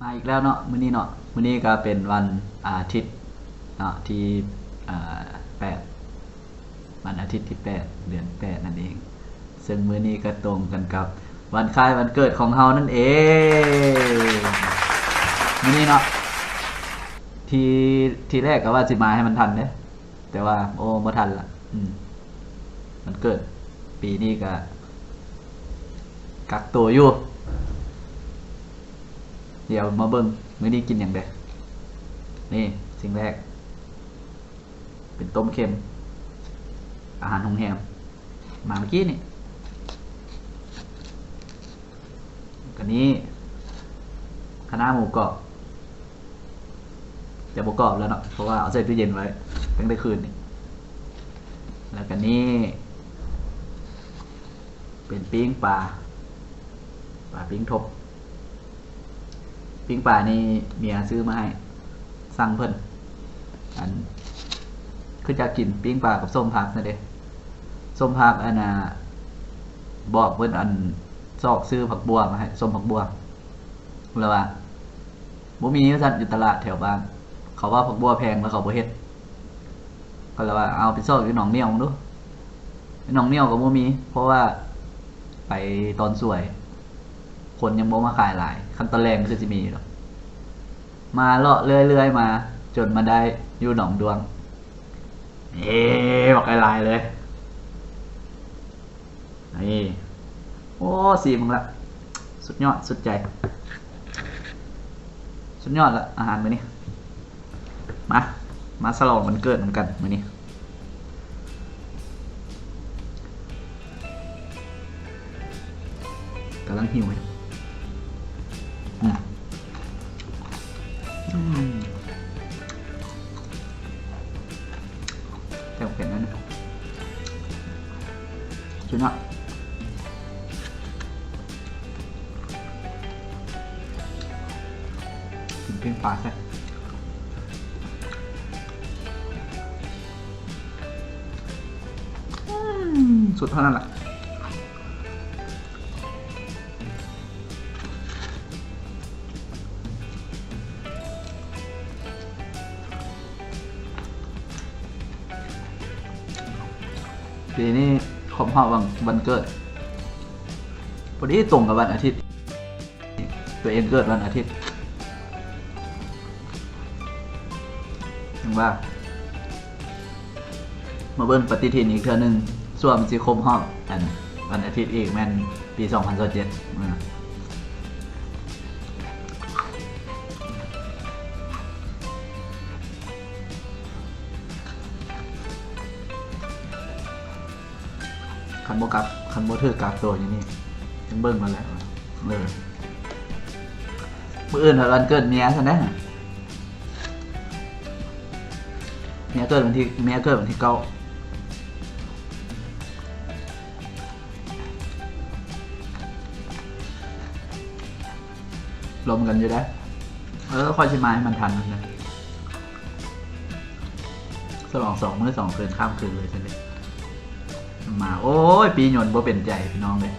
มาอีกแล้วเนาะมื้อนี้เนาะมื้อนี้ก็เป็นวันอาทิตย์เนาะที่แปดวันอาทิตย์ที่8 เดือน 8นั่นเองซึ่งมื้อนี้ก็ตรงกันกับวันคล้ายวันเกิดของเฮานั่นเองมื้อนี้เนาะทีทีแรกก็ว่าสิมาให้มันทันเด้แต่ว่าโอ้บ่ทันละมันเกิดปีนี้ก็กักตัวอยู่เดี๋ยวมาเบิ่งมื้อนี้กินอย่างเดนี่สิ่งแรกเป็นต้มเค็มอาหารโรงแรมมาเมื่อกี้นี่กันนี้คณะหมูกรอบจะหมูกรอบแล้วเนาะเพราะว่าเอาใส่ตู้เย็นไว้ตั้งแต่คืนนี่แล้วกันนี้เป็นปิ้งปลาปิ้งทบปิ้งปลานี่เมียซื้อมาให้สั่งเพิ่นอันคือจะกินปิ้งปลากับส้มผักนะเด้ส้มผักอันน่ะบอกเพิ่นอันซอกซื้อผักบัวมาให้ส้มผักบัวแล้วว่าบ่มีสั่นอยู่ตลาดแถวบ้านเขาว่าผักบัวแพงแล้วเขาบ่เฮ็ดก็เลยว่าเอาไปซอกอยู่หนองเหนี่ยวดูหนองเหนี่ยวก็บ่มีเพราะว่าไปตอนสวยคนยังบ่มาขายหลายคันตะแรงคือสิมีอยู่ดอกมาเลาะเรื่อยๆมาจนมาได้อยู่หนองดวงบอกหลายๆเลยนี่โอ้สีมึงละสุดยอดสุดใจสุดยอดละอาหารมื้อนี้มาฉลองวันเกิดเหมือนกันมื้อนี้กำลังหิวอยู่แต่เผ็ดนั่นนะจุดเนาะกินปิ้งปลาใช่สุดเท่านั้นแหละปีนี้ครบรอบวันเกิดพอดีตรงกับวันอาทิตย์ตัวเองเกิดวันอาทิตย์ถึงว่ามาเบิ่งปฏิทินอีกเทื่อนึงส่วนมันสิครบรอบวันอาทิตย์อีกแม่นปี2027คันโบถือกราฟตัวอย่างนี้ฉันเบิ่งมาแล้วเลยมื้ออื่นวันเกิดเมียฉันนะเมียเกิดวันที่9รวมกันอยู่ได้ค่อยสิมาให้มันทันนะฉลอง2 มื้อ 2 คืนข้ามคืนเลยฉันเลยมาโอ้ยปีหยนบ่เป็นใจพี่น้องเลย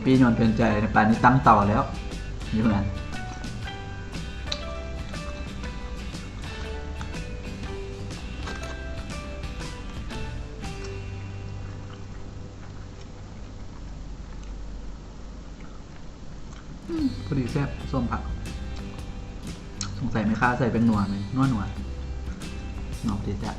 ปีหยนเป็นใจในป่านนี้ตั้งต่อแล้วอยู่นั้นพอดีแซ่บส้มผักสงสัยไม่ค่าใส่เป็นนัวไหมนัวดีแซ่บ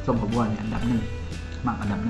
ส้มผักบัวเนี่ยอันดับ 1มักอันดับ 1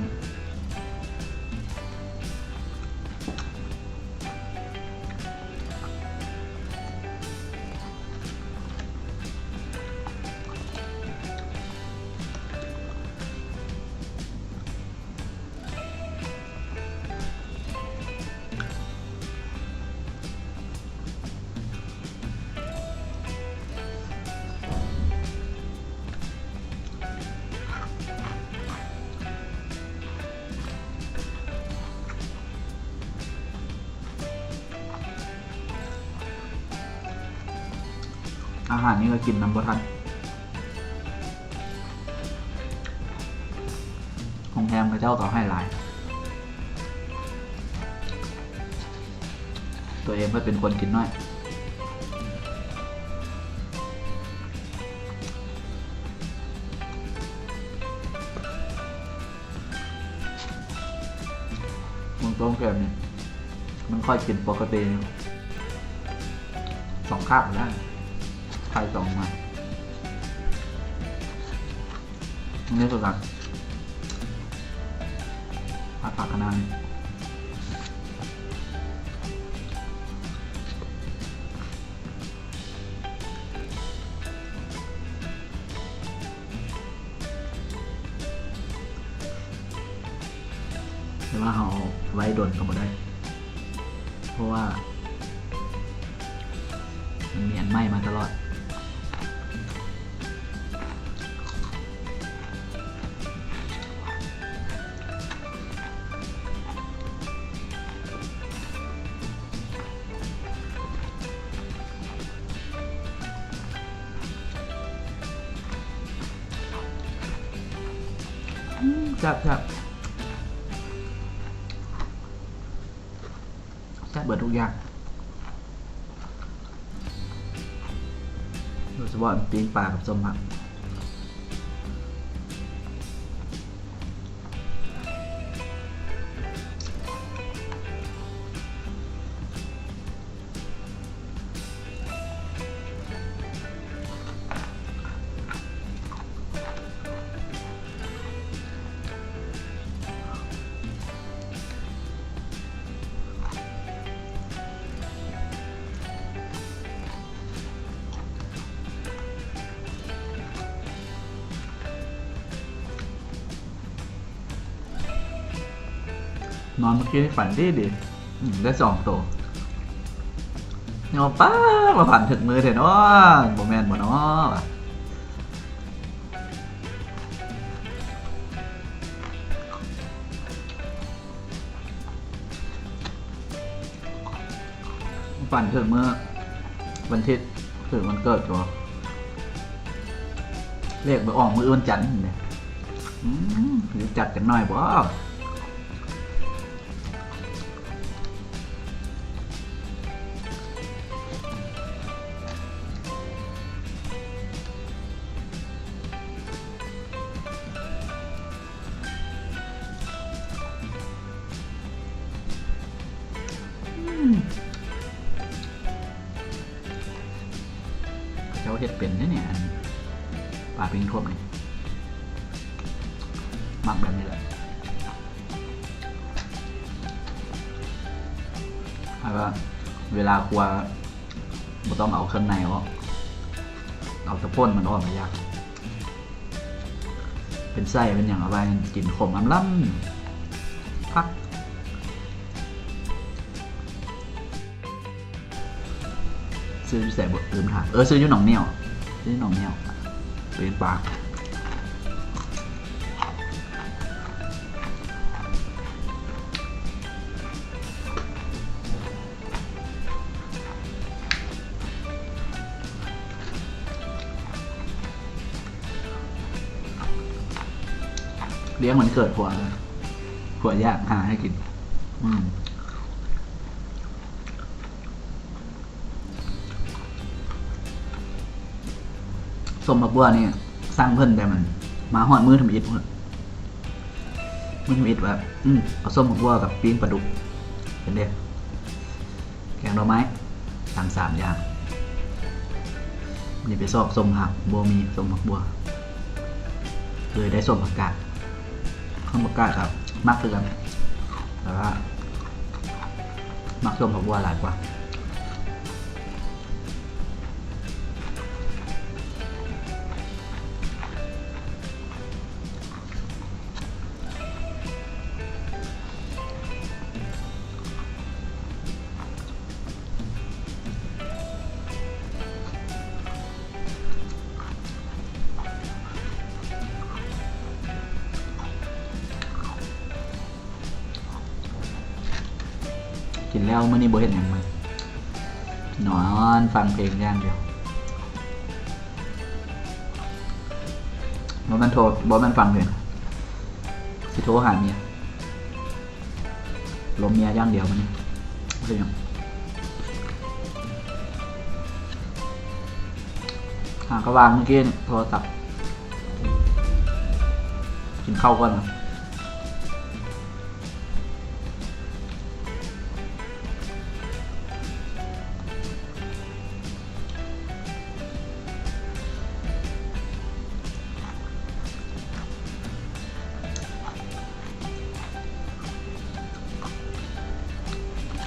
อาหารนี่ก็กินน้ำบ่ทันโรงแรมพระเจ้าก็ให้หลายตัวเองก็เป็นคนกินน้อยมึงต้องแกมเนี่ยมันค่อยกินปกติ2 คาบแล้วไข่2 มาอันนี้คือกันผักคะน้าแต่ว่าเราไว้ดนก็บ่ได้เพราะว่ามันมีอันไหม้มาตลอดจับเบิดทุกอย่างโดยเฉพาะปิ้งปลากับส้มผักนอนเมื่อกี้ฝันดีได้2 ตัวเนี่ยป้ามาผ่านถึงมือเถอะเนาะบ่แม่นบ่เนาะฝันถึงเมื่อวันที่ถึงวันเกิดตัวเลขไปออกมือวันจันทร์เนี่ยหรือจัดกันหน่อยบ่เจ้าเห็ดเป็นเนี่ยปลาปิ้งทั่วไปมักแบบนี้แหละแล้วก็เวลาครัวไม่ต้องเอาเครื่องในออกเอาตะพ่นมันออกมายากเป็นไส้เป็นอย่างอะไรกินขมล้ำพักซื้ออยู่ใส่บดลืมถามซื้ออยู่หนองเหนียวซื้อหนองเหนียวเป็นปลาเลี้ยงมันเกิดผัวยากหาให้กินส้มผักบัวนี่สร้างเพิ่นแต่มันมาหอดมือทำอิดมือทำอิดแบบเอาส้มผักบัวกับปิ้งปลาดุกเป็นเด็กแกงดอกไม้สั่ง3 อย่างนี่ไปซอกส้มผักบัวมีส้มผักบัวเลยได้ส้มผักกาดข้าวผักกาดครับมักเตือนแต่ว่ามักส้มผักบัวหลายกว่ากินแล้วมื้อนี้บ่เฮ็ดหยังมานอนฟังเพลงอย่างเดียว บอมันโทรบอมันฟังเลยสิโทรหาเมียลมเมียย่างเดียวมันนี่เป็นยังหากระวางเมื่อกี้โทรศัพท์กินข้าวก่อนนะ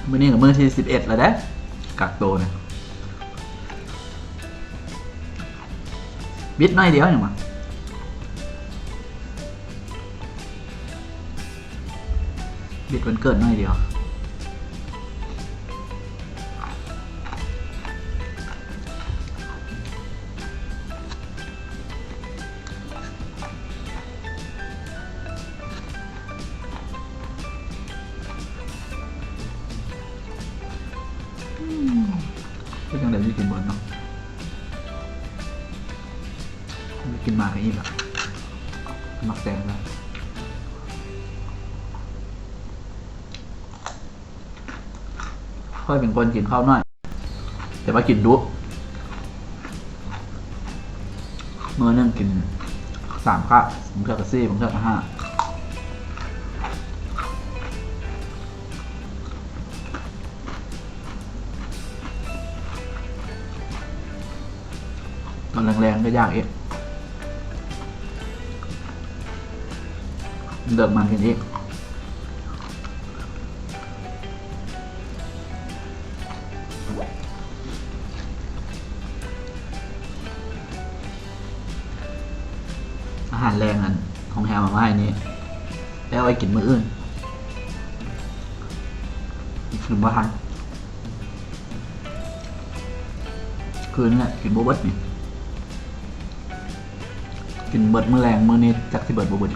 มื้อนี้กับมื้อที่11แล้วเด้กักโตนะบิดน้อยเดียวอย่างมั้งบิดวันเกิดน้อยเดียวก็ยังเดี๋ยวจะกินบอลเนาะไม่กินมาก็อิ่มละมักแตงแล้วค่อยเป็นคนกินข้าวน้อยแต่ว่ากินดุมื้อนึงกิน3 ข้าวบางเทื่อก็4บางเทื่อก็5ตอนแรงๆก็ยากเองเดิมมันกันเองอาหารแรงอันของแฮมมาให้นี่แล้วไว้กินมื้ออื่นกินบ่ทันคืนนี่กินบ่เบิดนี่กินเบิดมื้อแรงมื้อนี้จักสิเบิดบ่เบิด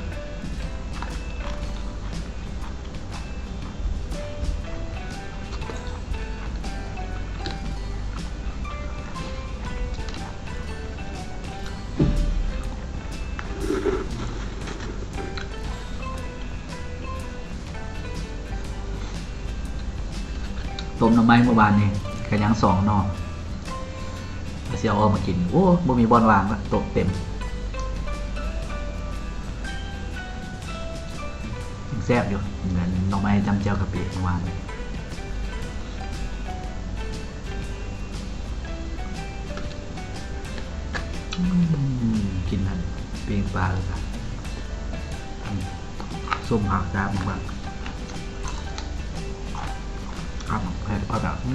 ต้มน้ำไม้เมื่อวานนี่กระยัง2 หน่อเสียวเอามากินโอ้บ่มีบอลวางละโต๊ะเต็มแซ่บอยู่เหมือนหน่อไม้จำเจียวกะปิเมื่อวานกินนั่นปิ้งปลาเลยครับส้มผักจ้ามากครับแพทย์ก็แบบเ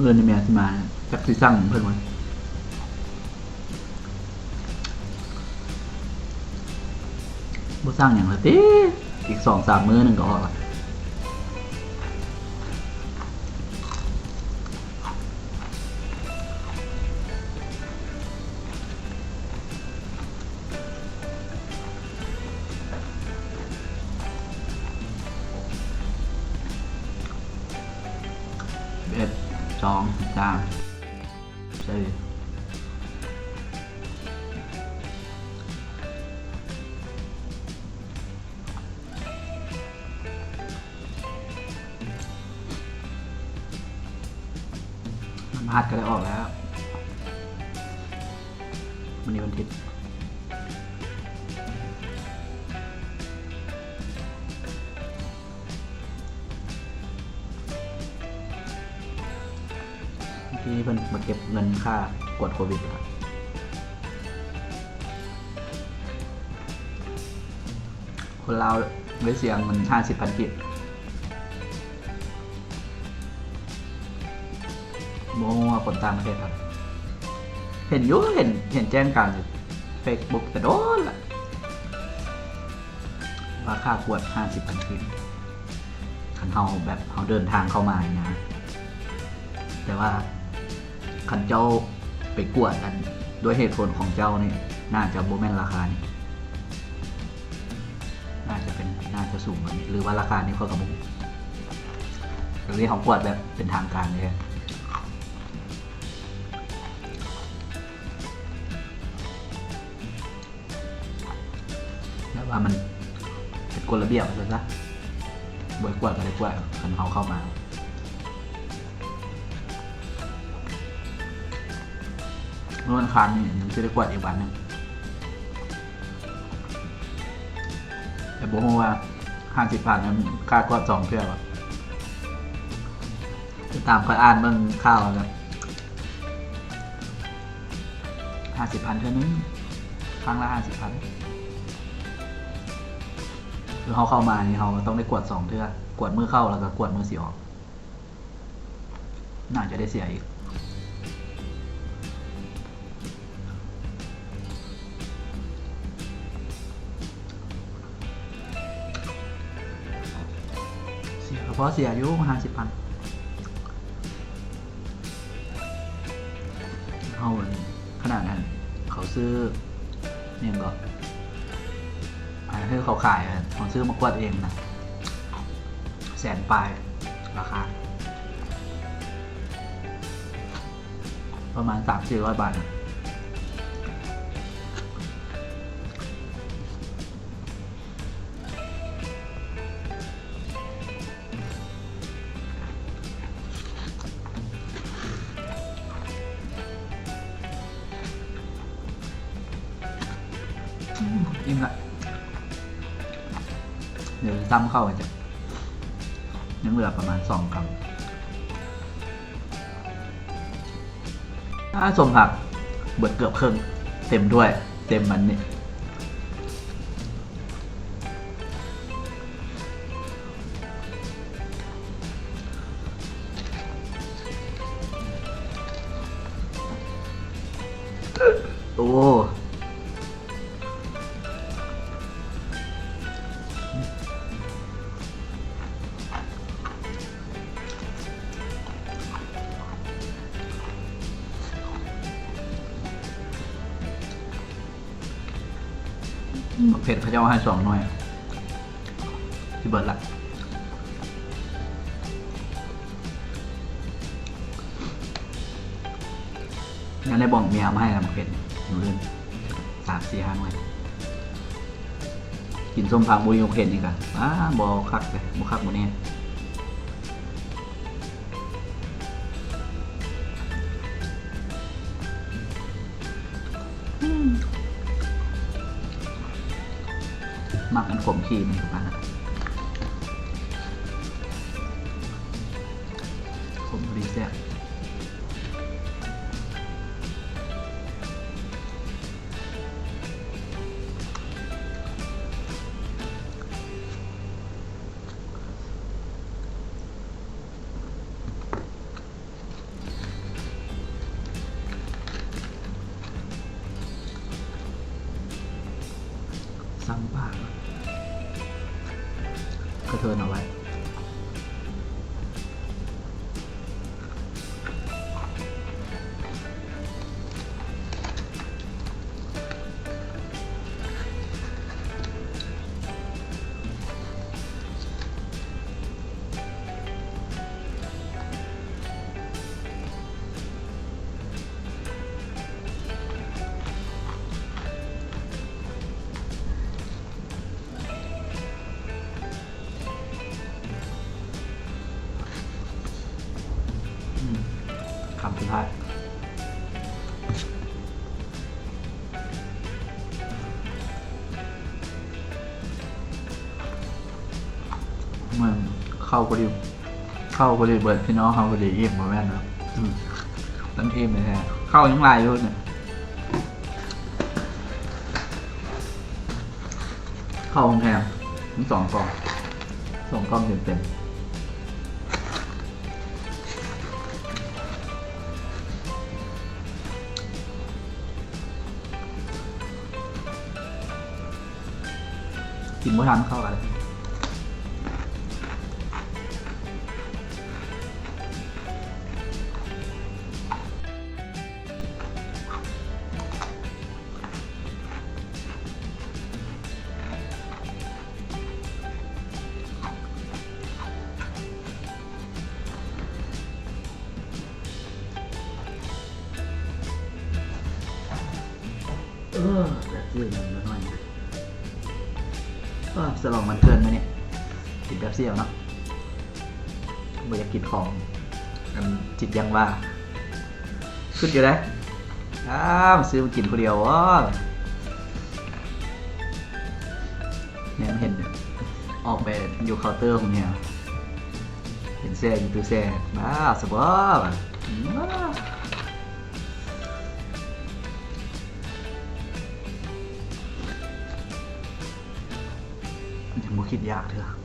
มื่อนี่แม่ที่มาจักสิสั่งเพิ่นว่าบ่สั่งหยังละติอีก 2-3 มื้อนึงก็ออกละ2 3 4มันพัดก็ได้ออกแล้ววันนี้วันอาทิตย์ที่เพิ่นมาเก็บเงินค่ากวดโควิดครับ คนลาวเลยเสียงมัน50,000 กิจโมว่าคนต่างประเทศครับเห็นยุ่เห็นแจ้งการเฟซบุ๊กแต่โดนละว่าค่ากวด50,000 กิจคันเฮาแบบเฮาเดินทางเข้ามานะแต่ว่าคันเจ้าไปกวดกันด้วยเหตุผลของเจ้านี่น่าจะโมเมนต์ราคานี่น่าจะสูงกว่านี้หรือว่าราคานี้เขากำลังหรือที่เขากวดแบบเป็นทางการเลยแล้วว่ามันเป็นกฎระเบียบอะไรซะบ่อยกวดอะไรกวดคันเขาเข้ามาเมื่อวันคานนี่ยังจะได้กวดอีกวันนึงแต่บอกว่า50,000นั้นค่ากวด2 เทื่อตามคอยอ่านเบิ่งข่าวแล้ว50,000 เท่านั้นครั้งละ50,000คือเขาเข้ามานี่เขาต้องได้กวด2 เทื่อกวดมือเข้าแล้วก็กวดมือเสียออกน่าจะได้เสียอีกเสียเพราะเสียอยู่50,000เขาขนาดนั้นเขาซื้อเนี่ยก็คือเขาขายเขาซื้อมากวดเองนะ100,000 ปลายราคาประมาณ 300-400 บาทอิ่มละเดี๋ยวซ้ำเข้าไปจ้ะยังเหลือประมาณ2 กรัมสมผักเบิดเกือบครึ่งเต็มด้วยเต็มมันนี่โอ้เผ็ดเขาจะเอาให้2 หน่วยที่เบิดละงั้นได้บอกเมียมาให้ละเผ็ดหนูเล่น3-4-5 หน่วยกินส้มผักบุยเผ็ดนี่กันบอคักเลยบุคักบุเนี่ยมักอันขมขี้มันถูกไหมนะขมดีแซ่บซ้ำบ้างกระเทินเอาไว้คำสุดท้ายมันเข้าพอดีเบิดพี่น้องเข้าพอดีอิ่มมาแม่นนะตั้งอิ่มเลยแท้เข้ายังลายอยู่เนี่ยเข้าแพง ทั้ง2 กล่อง2 กล่องเต็มกินบ่ทันเข้ากันแบบยืดหน่อยสลองมันเกินไหมเนี่ยกินแบบเสี่ยวเนาะไม่อยากกินของมันจิตยังว่าขึ้นอยู่ได้ซื้อมากินคนเดียววะเนี่ยเห็นออกไปอยู่เคาน์เตอร์ผมเนี่ยเห็นแซ่อยู่ตู้แซ่บ้าสบายยังบ่คิดยากเถอะ